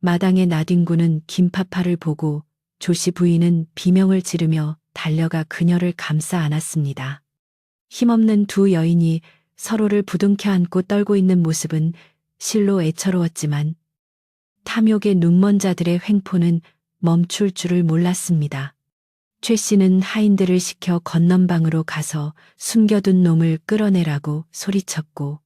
마당의 나뒹구는 김파파를 보고 조 씨 부인은 비명을 지르며 달려가 그녀를 감싸 안았습니다. 힘없는 두 여인이 서로를 부둥켜 안고 떨고 있는 모습은 실로 애처로웠지만 탐욕의 눈먼 자들의 횡포는 멈출 줄을 몰랐습니다. 최 씨는 하인들을 시켜 건넌방으로 가서 숨겨둔 놈을 끌어내라고 소리쳤고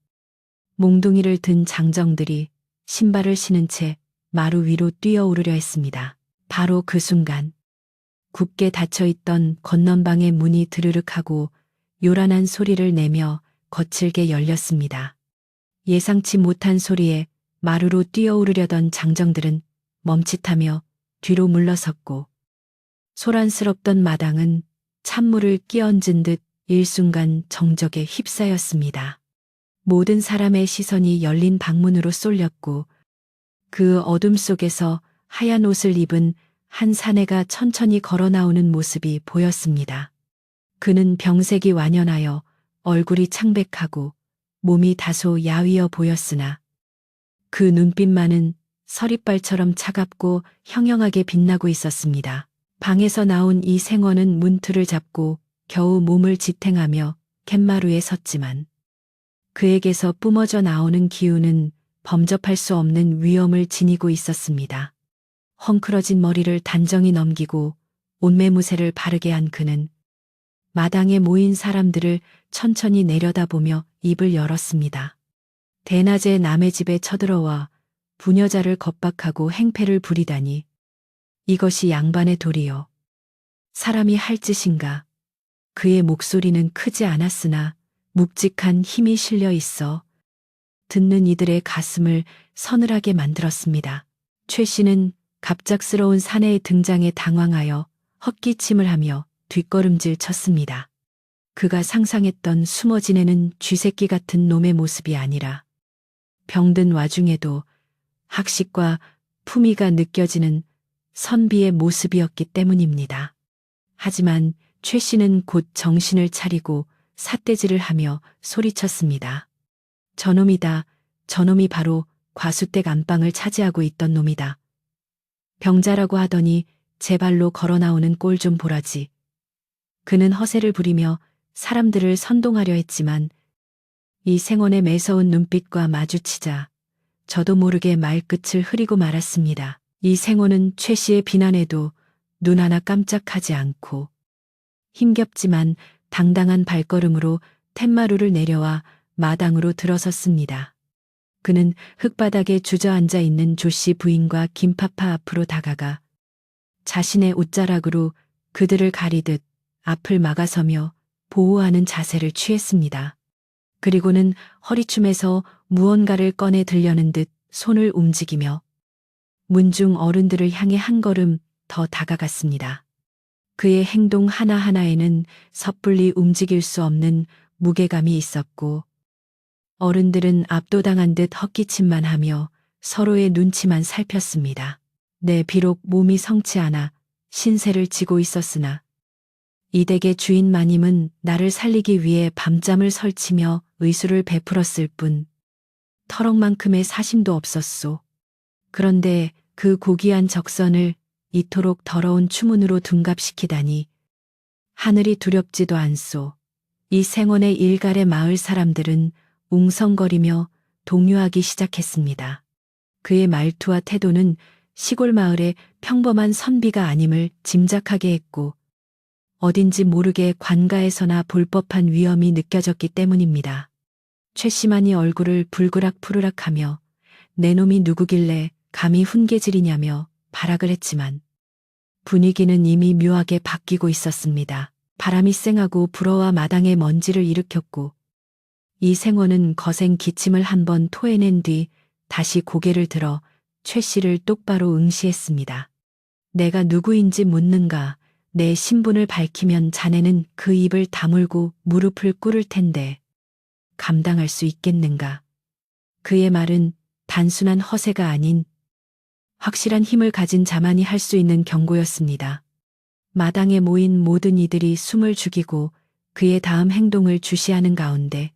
몽둥이를 든 장정들이 신발을 신은 채 마루 위로 뛰어오르려 했습니다. 바로 그 순간 굳게 닫혀있던 건넌방의 문이 드르륵 하고 요란한 소리를 내며 거칠게 열렸습니다. 예상치 못한 소리에 마루로 뛰어오르려던 장정들은 멈칫하며 뒤로 물러섰고 소란스럽던 마당은 찬물을 끼얹은 듯 일순간 정적에 휩싸였습니다. 모든 사람의 시선이 열린 방문으로 쏠렸고 그 어둠 속에서 하얀 옷을 입은 한 사내가 천천히 걸어 나오는 모습이 보였습니다. 그는 병색이 완연하여 얼굴이 창백하고 몸이 다소 야위어 보였으나 그 눈빛만은 서리발처럼 차갑고 형형하게 빛나고 있었습니다. 방에서 나온 이 생원은 문틀을 잡고 겨우 몸을 지탱하며 갯마루에 섰지만 그에게서 뿜어져 나오는 기운은 범접할 수 없는 위엄을 지니고 있었습니다. 헝클어진 머리를 단정히 넘기고 옷매무새를 바르게 한 그는 마당에 모인 사람들을 천천히 내려다보며 입을 열었습니다. 대낮에 남의 집에 쳐들어와 부녀자를 겁박하고 행패를 부리다니 이것이 양반의 도리요. 사람이 할 짓인가. 그의 목소리는 크지 않았으나 묵직한 힘이 실려 있어 듣는 이들의 가슴을 서늘하게 만들었습니다. 최 씨는 갑작스러운 사내의 등장에 당황하여 헛기침을 하며 뒷걸음질 쳤습니다. 그가 상상했던 숨어 지내는 쥐새끼 같은 놈의 모습이 아니라 병든 와중에도 학식과 품위가 느껴지는 선비의 모습이었기 때문입니다. 하지만 최 씨는 곧 정신을 차리고 삿대질을 하며 소리쳤습니다. 저놈이다. 저놈이 바로 과수댁 안방을 차지하고 있던 놈이다. 병자라고 하더니 제 발로 걸어 나오는 꼴 좀 보라지. 그는 허세를 부리며 사람들을 선동하려 했지만 이 생원의 매서운 눈빛과 마주치자 저도 모르게 말끝을 흐리고 말았습니다. 이 생원은 최 씨의 비난에도 눈 하나 깜짝하지 않고 힘겹지만 당당한 발걸음으로 툇마루를 내려와 마당으로 들어섰습니다. 그는 흙바닥에 주저앉아 있는 조씨 부인과 김파파 앞으로 다가가 자신의 옷자락으로 그들을 가리듯 앞을 막아서며 보호하는 자세를 취했습니다. 그리고는 허리춤에서 무언가를 꺼내 들려는 듯 손을 움직이며 문중 어른들을 향해 한 걸음 더 다가갔습니다. 그의 행동 하나하나에는 섣불리 움직일 수 없는 무게감이 있었고 어른들은 압도당한 듯 헛기침만 하며 서로의 눈치만 살폈습니다. 네, 비록 몸이 성치 않아 신세를 지고 있었으나 이 댁의 주인 마님은 나를 살리기 위해 밤잠을 설치며 의술을 베풀었을 뿐 터럭만큼의 사심도 없었소. 그런데 그 고귀한 적선을 이토록 더러운 추문으로 둔갑시키다니 하늘이 두렵지도 않소. 이 생원의 일갈의 마을 사람들은 웅성거리며 동요하기 시작했습니다. 그의 말투와 태도는 시골 마을의 평범한 선비가 아님을 짐작하게 했고 어딘지 모르게 관가에서나 볼 법한 위험이 느껴졌기 때문입니다. 최씨만이 얼굴을 불그락푸르락하며 내 놈이 누구길래 감히 훈계질이냐며 발악을 했지만 분위기는 이미 묘하게 바뀌고 있었습니다. 바람이 쌩하고 불어와 마당에 먼지를 일으켰고 이 생원은 거센 기침을 한번 토해낸 뒤 다시 고개를 들어 최 씨를 똑바로 응시했습니다. 내가 누구인지 묻는가. 내 신분을 밝히면 자네는 그 입을 다물고 무릎을 꿇을 텐데 감당할 수 있겠는가. 그의 말은 단순한 허세가 아닌 확실한 힘을 가진 자만이 할 수 있는 경고였습니다. 마당에 모인 모든 이들이 숨을 죽이고 그의 다음 행동을 주시하는 가운데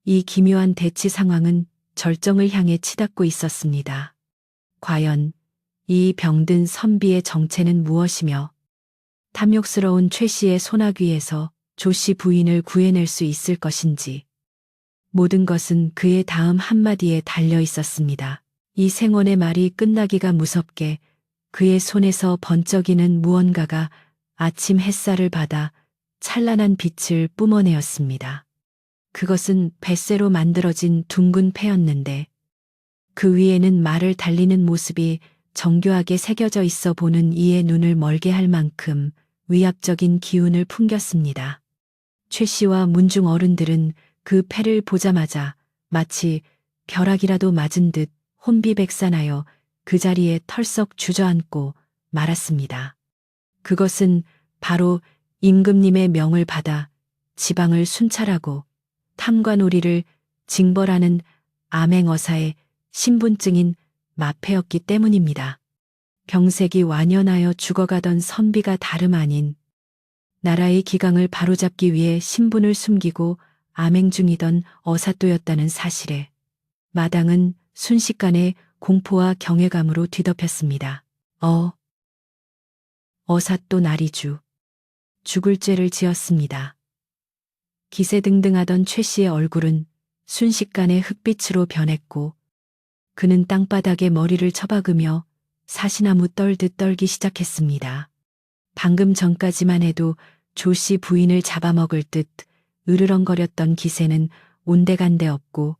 이 기묘한 대치 상황은 절정을 향해 치닫고 있었습니다. 과연 이 병든 선비의 정체는 무엇이며 탐욕스러운 최 씨의 소나귀에서 조 씨 부인을 구해낼 수 있을 것인지 모든 것은 그의 다음 한마디에 달려 있었습니다. 이 생원의 말이 끝나기가 무섭게 그의 손에서 번쩍이는 무언가가 아침 햇살을 받아 찬란한 빛을 뿜어내었습니다. 그것은 뱃새로 만들어진 둥근 패였는데 그 위에는 말을 달리는 모습이 정교하게 새겨져 있어 보는 이의 눈을 멀게 할 만큼 위압적인 기운을 풍겼습니다. 최 씨와 문중 어른들은 그 패를 보자마자 마치 벼락이라도 맞은 듯 혼비백산하여 그 자리에 털썩 주저앉고 말았습니다. 그것은 바로 임금님의 명을 받아 지방을 순찰하고 탐관오리를 징벌하는 암행어사의 신분증인 마패였기 때문입니다. 병색이 완연하여 죽어가던 선비가 다름 아닌 나라의 기강을 바로잡기 위해 신분을 숨기고 암행 중이던 어사또였다는 사실에 마당은 순식간에 공포와 경외감으로 뒤덮였습니다. 어사또 나리주. 죽을 죄를 지었습니다. 기세등등하던 최 씨의 얼굴은 순식간에 흑빛으로 변했고 그는 땅바닥에 머리를 처박으며 사시나무 떨듯 떨기 시작했습니다. 방금 전까지만 해도 조 씨 부인을 잡아먹을 듯 으르렁거렸던 기세는 온데간데 없고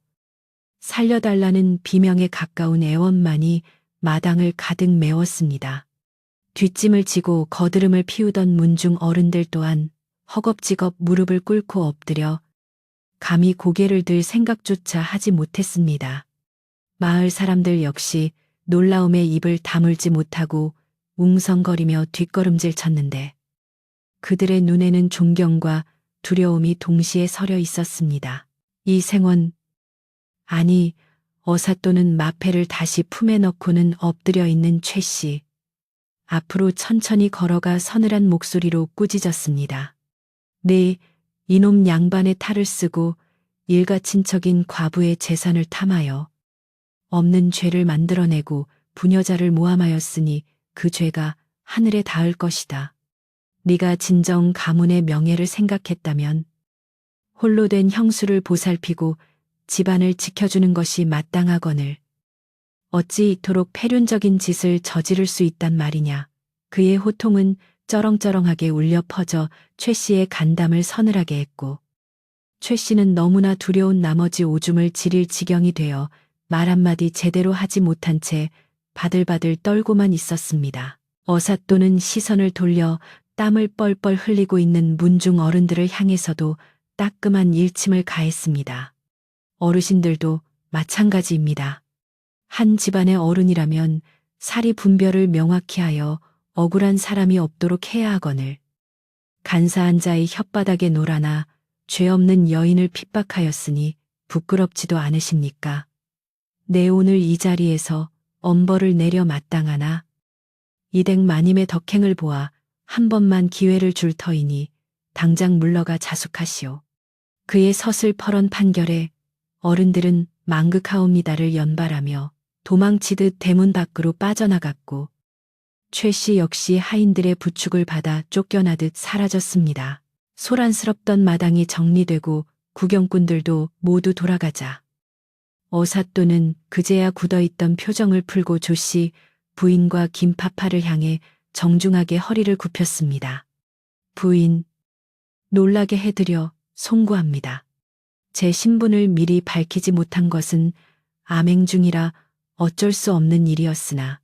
살려달라는 비명에 가까운 애원만이 마당을 가득 메웠습니다. 뒷짐을 지고 거드름을 피우던 문중 어른들 또한 허겁지겁 무릎을 꿇고 엎드려 감히 고개를 들 생각조차 하지 못했습니다. 마을 사람들 역시 놀라움에 입을 다물지 못하고 웅성거리며 뒷걸음질 쳤는데 그들의 눈에는 존경과 두려움이 동시에 서려 있었습니다. 이생원, 아니, 어사또는 마패를 다시 품에 넣고는 엎드려 있는 최 씨. 앞으로 천천히 걸어가 서늘한 목소리로 꾸짖었습니다. 네, 이놈 양반의 탈을 쓰고 일가 친척인 과부의 재산을 탐하여 없는 죄를 만들어내고 부녀자를 모함하였으니 그 죄가 하늘에 닿을 것이다. 네가 진정 가문의 명예를 생각했다면 홀로 된 형수를 보살피고 집안을 지켜주는 것이 마땅하거늘 어찌 이토록 패륜적인 짓을 저지를 수 있단 말이냐. 그의 호통은 쩌렁쩌렁하게 울려 퍼져 최 씨의 간담을 서늘하게 했고 최 씨는 너무나 두려운 나머지 오줌을 지릴 지경이 되어 말 한마디 제대로 하지 못한 채 바들바들 떨고만 있었습니다. 어사또는 시선을 돌려 땀을 뻘뻘 흘리고 있는 문중 어른들을 향해서도 따끔한 일침을 가했습니다. 어르신들도 마찬가지입니다. 한 집안의 어른이라면 사리 분별을 명확히 하여 억울한 사람이 없도록 해야 하거늘 간사한 자의 혓바닥에 놀아나 죄 없는 여인을 핍박하였으니 부끄럽지도 않으십니까? 내 오늘 이 자리에서 엄벌을 내려 마땅하나 이댁 마님의 덕행을 보아 한 번만 기회를 줄 터이니 당장 물러가 자숙하시오. 그의 서슬퍼런 판결에 어른들은 망극하옵니다를 연발하며 도망치듯 대문 밖으로 빠져나갔고 최 씨 역시 하인들의 부축을 받아 쫓겨나듯 사라졌습니다. 소란스럽던 마당이 정리되고 구경꾼들도 모두 돌아가자 어사또는 그제야 굳어있던 표정을 풀고 조씨 부인과 김파파를 향해 정중하게 허리를 굽혔습니다. 부인, 놀라게 해드려 송구합니다. 제 신분을 미리 밝히지 못한 것은 암행 중이라 어쩔 수 없는 일이었으나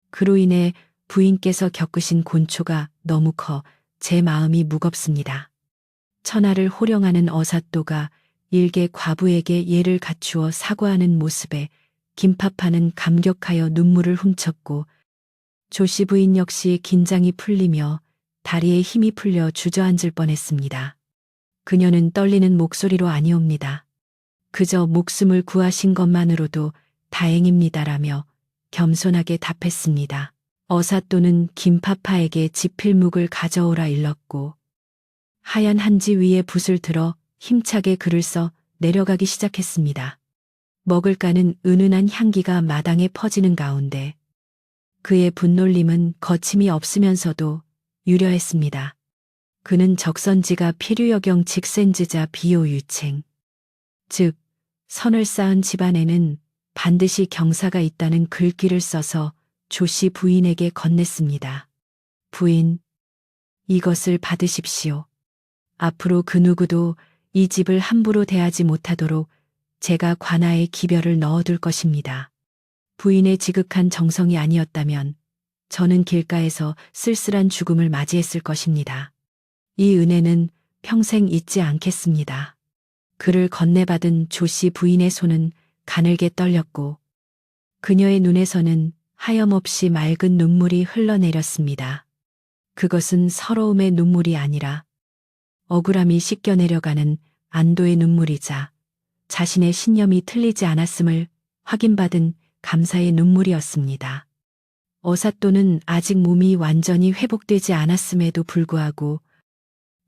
그로 인해 부인께서 겪으신 곤초가 너무 커 제 마음이 무겁습니다. 천하를 호령하는 어사또가 일개 과부에게 예를 갖추어 사과하는 모습에 김파파는 감격하여 눈물을 훔쳤고 조씨 부인 역시 긴장이 풀리며 다리에 힘이 풀려 주저앉을 뻔했습니다. 그녀는 떨리는 목소리로 아니옵니다. 그저 목숨을 구하신 것만으로도 다행입니다라며 겸손하게 답했습니다. 어사또는 김파파에게 지필묵을 가져오라 일렀고 하얀 한지 위에 붓을 들어 힘차게 글을 써 내려가기 시작했습니다. 먹을까는 은은한 향기가 마당에 퍼지는 가운데 그의 분놀림은 거침이 없으면서도 유려했습니다. 그는 적선지가 필유여경 직센즈자 비호유칭 즉 선을 쌓은 집안에는 반드시 경사가 있다는 글귀를 써서 조씨 부인에게 건넸습니다. 부인, 이것을 받으십시오. 앞으로 그 누구도 이 집을 함부로 대하지 못하도록 제가 관아에 기별을 넣어둘 것입니다. 부인의 지극한 정성이 아니었다면 저는 길가에서 쓸쓸한 죽음을 맞이했을 것입니다. 이 은혜는 평생 잊지 않겠습니다. 그를 건네받은 조씨 부인의 손은 가늘게 떨렸고 그녀의 눈에서는 하염없이 맑은 눈물이 흘러내렸습니다. 그것은 서러움의 눈물이 아니라 억울함이 씻겨내려가는 안도의 눈물이자 자신의 신념이 틀리지 않았음을 확인받은 감사의 눈물이었습니다. 어사또는 아직 몸이 완전히 회복되지 않았음에도 불구하고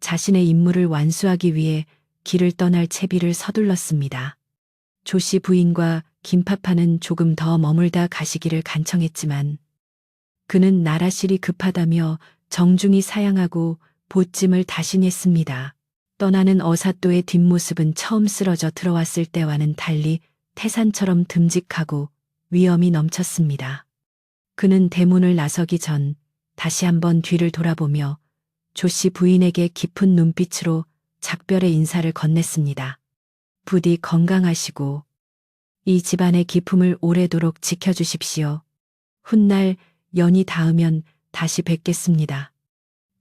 자신의 임무를 완수하기 위해 길을 떠날 채비를 서둘렀습니다. 조씨 부인과 김파파는 조금 더 머물다 가시기를 간청했지만 그는 나라실이 급하다며 정중히 사양하고 보찜을 다시 냈습니다. 떠나는 어사또의 뒷모습은 처음 쓰러져 들어왔을 때와는 달리 태산처럼 듬직하고 위엄이 넘쳤습니다. 그는 대문을 나서기 전 다시 한번 뒤를 돌아보며 조씨 부인에게 깊은 눈빛으로 작별의 인사를 건넸습니다. 부디 건강하시고 이 집안의 기품을 오래도록 지켜주십시오. 훗날 연이 닿으면 다시 뵙겠습니다.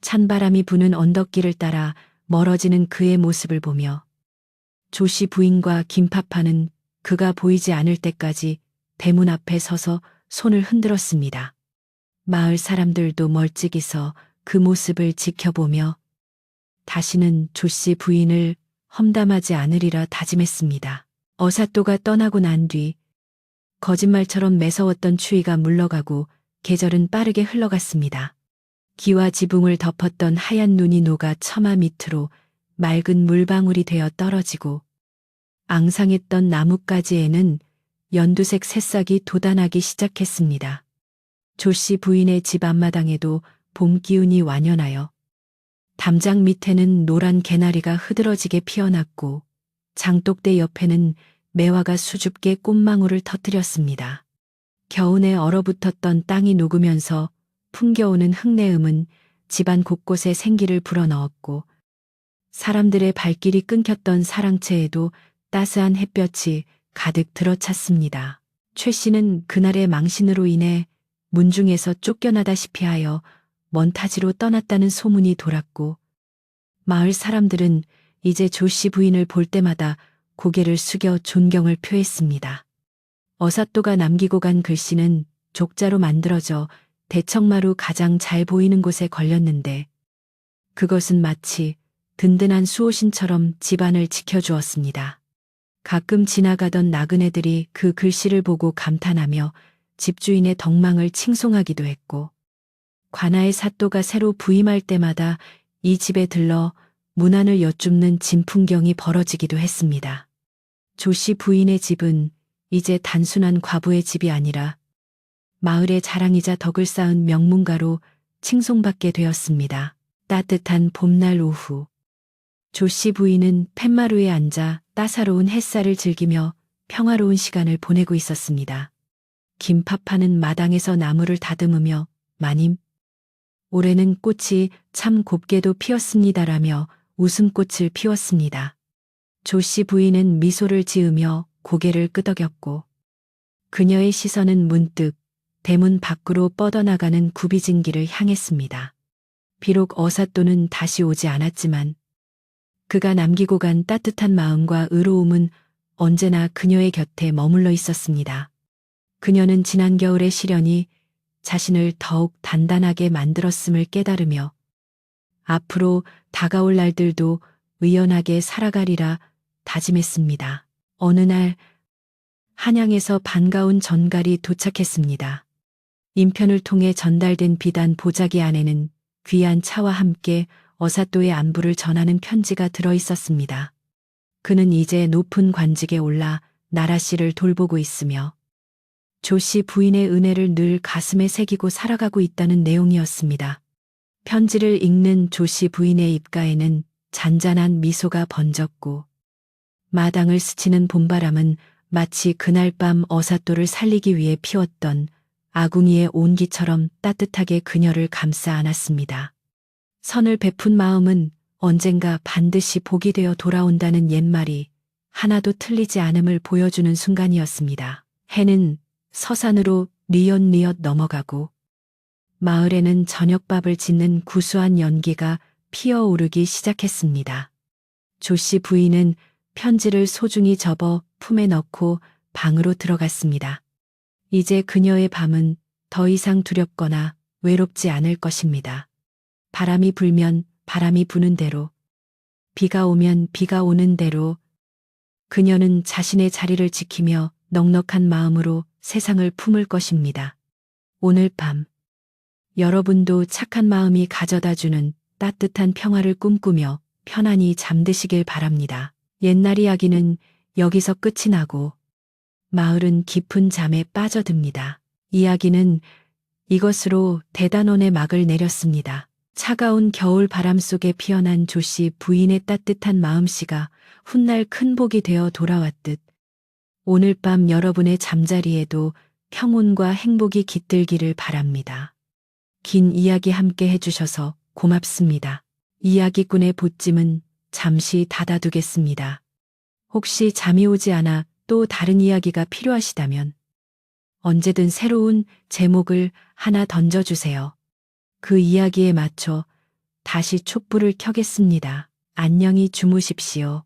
찬바람이 부는 언덕길을 따라 멀어지는 그의 모습을 보며 조씨 부인과 김파파는 그가 보이지 않을 때까지 대문 앞에 서서 손을 흔들었습니다. 마을 사람들도 멀찍이서 그 모습을 지켜보며 다시는 조씨 부인을 험담하지 않으리라 다짐했습니다. 어사또가 떠나고 난 뒤 거짓말처럼 매서웠던 추위가 물러가고 계절은 빠르게 흘러갔습니다. 기와 지붕을 덮었던 하얀 눈이 녹아 처마 밑으로 맑은 물방울이 되어 떨어지고 앙상했던 나뭇가지에는 연두색 새싹이 돋아나기 시작했습니다. 조씨 부인의 집 앞마당에도 봄 기운이 완연하여 담장 밑에는 노란 개나리가 흐드러지게 피어났고 장독대 옆에는 매화가 수줍게 꽃망울을 터뜨렸습니다. 겨우내 얼어붙었던 땅이 녹으면서 풍겨오는 흙내음은 집안 곳곳에 생기를 불어넣었고 사람들의 발길이 끊겼던 사랑채에도 따스한 햇볕이 가득 들어찼습니다. 최 씨는 그날의 망신으로 인해 문중에서 쫓겨나다시피 하여 먼 타지로 떠났다는 소문이 돌았고 마을 사람들은 이제 조씨 부인을 볼 때마다 고개를 숙여 존경을 표했습니다. 어사또가 남기고 간 글씨는 족자로 만들어져 대청마루 가장 잘 보이는 곳에 걸렸는데 그것은 마치 든든한 수호신처럼 집안을 지켜주었습니다. 가끔 지나가던 나그네들이 그 글씨를 보고 감탄하며 집주인의 덕망을 칭송하기도 했고 관아의 사또가 새로 부임할 때마다 이 집에 들러 문안을 여쭙는 진풍경이 벌어지기도 했습니다. 조씨 부인의 집은 이제 단순한 과부의 집이 아니라 마을의 자랑이자 덕을 쌓은 명문가로 칭송받게 되었습니다. 따뜻한 봄날 오후 조씨 부인은 팻마루에 앉아 따사로운 햇살을 즐기며 평화로운 시간을 보내고 있었습니다. 김파파는 마당에서 나무를 다듬으며 마님, 올해는 꽃이 참 곱게도 피었습니다라며 웃음꽃을 피웠습니다. 조씨 부인은 미소를 지으며 고개를 끄덕였고 그녀의 시선은 문득 대문 밖으로 뻗어나가는 구비진 길을 향했습니다. 비록 어사또는 다시 오지 않았지만 그가 남기고 간 따뜻한 마음과 의로움은 언제나 그녀의 곁에 머물러 있었습니다. 그녀는 지난 겨울의 시련이 자신을 더욱 단단하게 만들었음을 깨달으며 앞으로 다가올 날들도 의연하게 살아가리라 다짐했습니다. 어느 날 한양에서 반가운 전갈이 도착했습니다. 인편을 통해 전달된 비단 보자기 안에는 귀한 차와 함께 어사또의 안부를 전하는 편지가 들어 있었습니다. 그는 이제 높은 관직에 올라 나라 씨를 돌보고 있으며 조씨 부인의 은혜를 늘 가슴에 새기고 살아가고 있다는 내용이었습니다. 편지를 읽는 조씨 부인의 입가에는 잔잔한 미소가 번졌고 마당을 스치는 봄바람은 마치 그날 밤 어사또를 살리기 위해 피웠던 아궁이의 온기처럼 따뜻하게 그녀를 감싸 안았습니다. 선을 베푼 마음은 언젠가 반드시 복이 되어 돌아온다는 옛말이 하나도 틀리지 않음을 보여주는 순간이었습니다. 해는 서산으로 리엇리엇 넘어가고 마을에는 저녁밥을 짓는 구수한 연기가 피어오르기 시작했습니다. 조씨 부인은 편지를 소중히 접어 품에 넣고 방으로 들어갔습니다. 이제 그녀의 밤은 더 이상 두렵거나 외롭지 않을 것입니다. 바람이 불면 바람이 부는 대로, 비가 오면 비가 오는 대로 그녀는 자신의 자리를 지키며 넉넉한 마음으로 세상을 품을 것입니다. 오늘 밤 여러분도 착한 마음이 가져다주는 따뜻한 평화를 꿈꾸며 편안히 잠드시길 바랍니다. 옛날 이야기는 여기서 끝이 나고 마을은 깊은 잠에 빠져듭니다. 이야기는 이것으로 대단원의 막을 내렸습니다. 차가운 겨울 바람 속에 피어난 조씨 부인의 따뜻한 마음씨가 훗날 큰 복이 되어 돌아왔듯 오늘 밤 여러분의 잠자리에도 평온과 행복이 깃들기를 바랍니다. 긴 이야기 함께 해주셔서 고맙습니다. 이야기꾼의 보찜은 잠시 닫아두겠습니다. 혹시 잠이 오지 않아 또 다른 이야기가 필요하시다면 언제든 새로운 제목을 하나 던져주세요. 그 이야기에 맞춰 다시 촛불을 켜겠습니다. 안녕히 주무십시오.